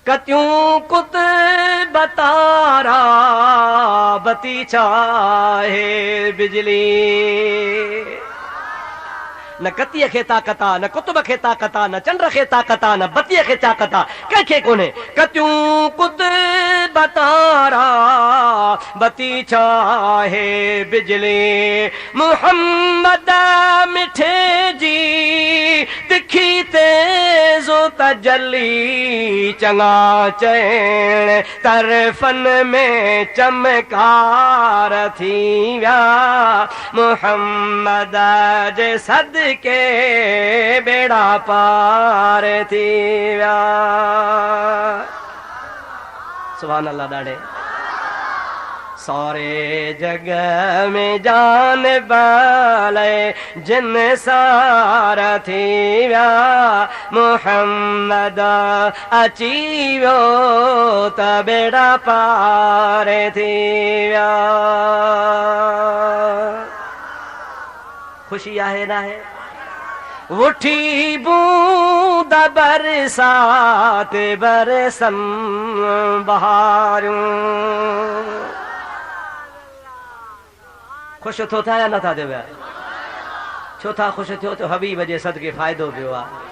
कत्यूं कुत बतारा बती चाहे बिजली न कतीअ खे ताक़त आ, न कुतुब खे ताक़त आ, न चंड खे ताक़त आ, न बतीअ खे ताक़त आ, कंहिंखे कोन्हे। कत्यूं कुत बतारा बती चाहे बिजली मुहम्मद मिठे जी तिखी तेज़ो तजली चङा चैन तरफन में चमकार थी विया मुहम्मद जे सद के बेड़ा पार थी विया। सुभान अल्लाह। ॾाढे सारे जग में जान बाले जिन सारा थी विया मुहम्मद अची वियो त बेड़ा पार थी विया। खुशी आहे न आहे? उठी बूंद बरसात बरसन बहारूं खुश थो थिया या नथा थियो? छो था खुश थियो? तो हबीब जे सदके फ़ाइदो पियो आहे।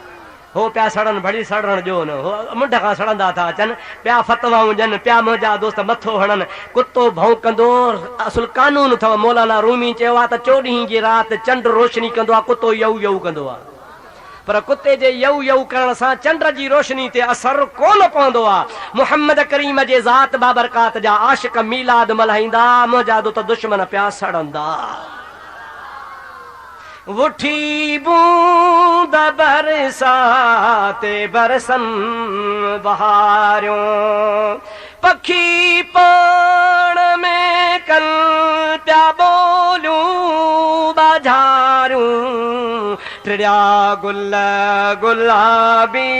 हो पिया सड़न भड़ी सड़ण जो न हो मुंड खां सड़ंदा था अचनि पिया फतवाऊं ॾियनि पिया मुंहिंजा दोस्त मथो हणनि कुतो भौंकंदो असुल कानून अथव। मौलाना रूमी चयो आहे त 14 जी राति चंड रोशनी कंदो आहे कुतो यऊ यऊ कंदो आहे पर कुते जे यऊ यऊ करण सां चंड जी रोशनी ते असर कोन पवंदो आहे। मुहम्मद करीम जे ज़ात बाबरकात जा आशिक मीलाद मल्हाईंदा मुंहिंजा दोस्त दुश्मन पिया सड़ंदा। उठी बूंद बरसात बरसन बहारूं पखी पाण में कल पिया बोलूं बाजारूं टिड़िया गुल गुलाबी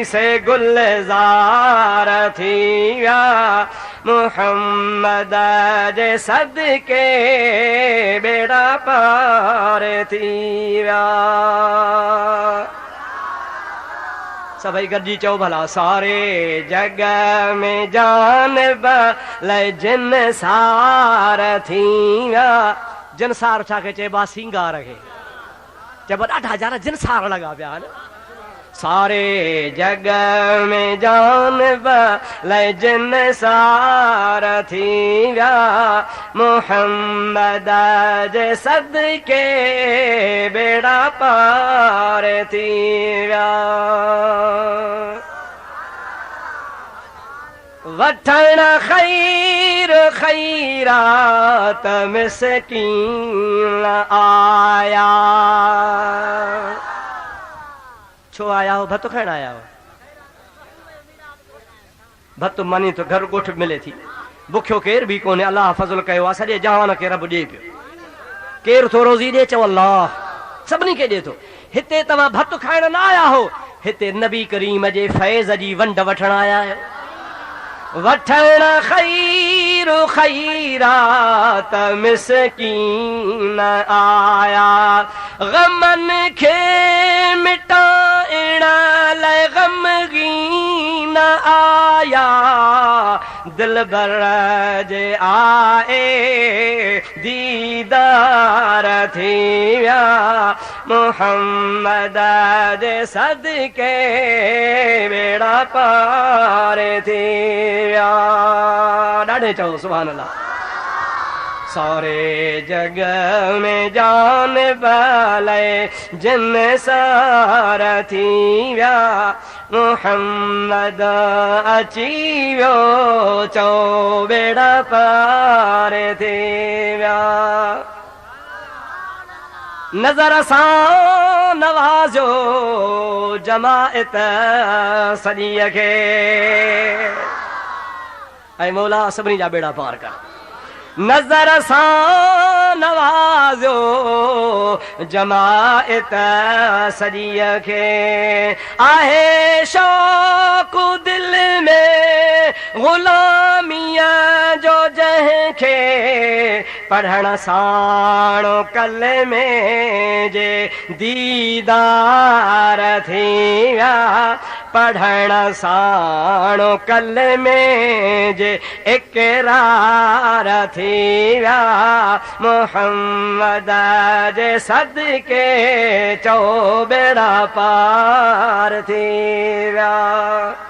से गुलजार थी विया मुहम्मद जे सदके बेड़ा पार थी विया। सभई गॾिजी चओ भला सारे जग में जान भले जिन सार थी विया। जिन सार छाखे चइबो आहे? सिंगार खे चइबो ॾाढा हज़ार जिन सार लॻा पिया आहिनि। सारे जग में जान भले जिन सार थी विया मुहम्मद जे सदके बेड़ा पार थी विया। वठण खैर खैरात मिसकीन आया। छो आया हो? भत खाइण आया हो? भत मनी तो घर गोठ मिले थी बुखियो केर भी कोन्हे। अल्लाह फज़ल कयो आहे सॼे जहान खे रब ॾे पियो। केर थो रोज़ी ॾे? चओ अल्लाह सभिनी खे ॾे थो। हिते तव्हां भत खाइण न आया हो, हिते नबी करीम जे फैज़ जी वंड वठण आया आहियो। वठण खैर खैरात मिसकीन आया गमन खे मिटाइण लाइ गमगीन आया दिलबर जे आए दीदार थी विया मुहम्मद जे सदके बेड़ा पार थी विया। ॾाढे चओ सुभान अल्लाह। सारे जग में जान भले जिन सार थी विया मुहम्मद अची वियो चओ बेड़ा पार थी विया। नज़र सां नवाज़ो जमाअत सॼीअ खे ऐं मौला सभिनी जा बेड़ा पार कर। नज़र सां नवाज़ो जमाअत सॼीअ खे आहे शौक़ दिल में ग़ुलामीअ जो जंहिंखे पढ़ण साणो कल में जे दीदार थी विया पढ़ण साणो कल में जे इकरार थी विया मोहम्मद जे सदके चो बेड़ा पार थी विया।